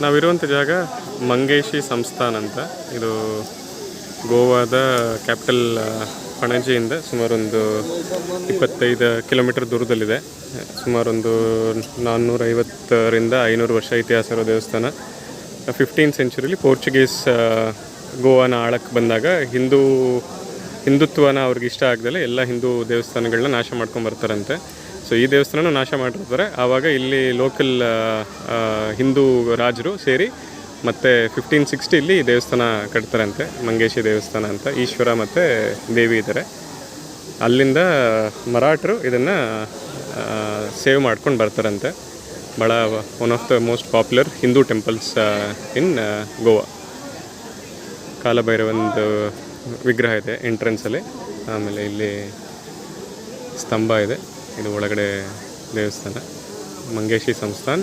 ನಾವಿರುವಂಥ ಜಾಗ ಮಂಗೇಶಿ ಸಂಸ್ಥಾನ್ ಅಂತ. ಇದು ಗೋವಾದ ಕ್ಯಾಪಿಟಲ್ ಪಣಜಿಯಿಂದ ಸುಮಾರೊಂದು 25 ಕಿಲೋಮೀಟರ್ ದೂರದಲ್ಲಿದೆ. ಸುಮಾರೊಂದು 450ರಿಂದ 500 ವರ್ಷ ಇತಿಹಾಸ ಇರೋ ದೇವಸ್ಥಾನ. 15th ಸೆಂಚುರಿಲಿ ಪೋರ್ಚುಗೀಸ್ ಗೋವಾನ ಆಳಕ್ಕೆ ಬಂದಾಗ ಹಿಂದುತ್ವನ ಅವ್ರಿಗೆ ಇಷ್ಟ ಆಗದಲ್ಲೇ ಎಲ್ಲ ಹಿಂದೂ ದೇವಸ್ಥಾನಗಳನ್ನ ನಾಶ ಮಾಡ್ಕೊಂಡು ಬರ್ತಾರಂತೆ. ಸೊ ಈ ದೇವಸ್ಥಾನನೂ ನಾಶ ಮಾಡಿರ್ತಾರೆ. ಆವಾಗ ಇಲ್ಲಿ ಲೋಕಲ್ ಹಿಂದೂ ರಾಜರು ಸೇರಿ ಮತ್ತು 1560 ಈ ದೇವಸ್ಥಾನ ಕಟ್ತಾರಂತೆ. ಮಂಗೇಶಿ ದೇವಸ್ಥಾನ ಅಂತ. ಈಶ್ವರ ಮತ್ತು ದೇವಿ ಇದ್ದಾರೆ. ಅಲ್ಲಿಂದ ಮರಾಠರು ಇದನ್ನು ಸೇವ್ ಮಾಡ್ಕೊಂಡು ಬರ್ತಾರಂತೆ. ಭಾಳ one of the most popular Hindu temples in Goa. ಕಾಲಭೈರವಂದು ವಿಗ್ರಹ ಇದೆ ಎಂಟ್ರೆನ್ಸಲ್ಲಿ. ಆಮೇಲೆ ಇಲ್ಲಿ ಸ್ತಂಭ ಇದೆ. ಇದು ಒಳಗಡೆ ದೇವಸ್ಥಾನ ಮಂಗೇಶಿ ಸಂಸ್ಥಾನ್.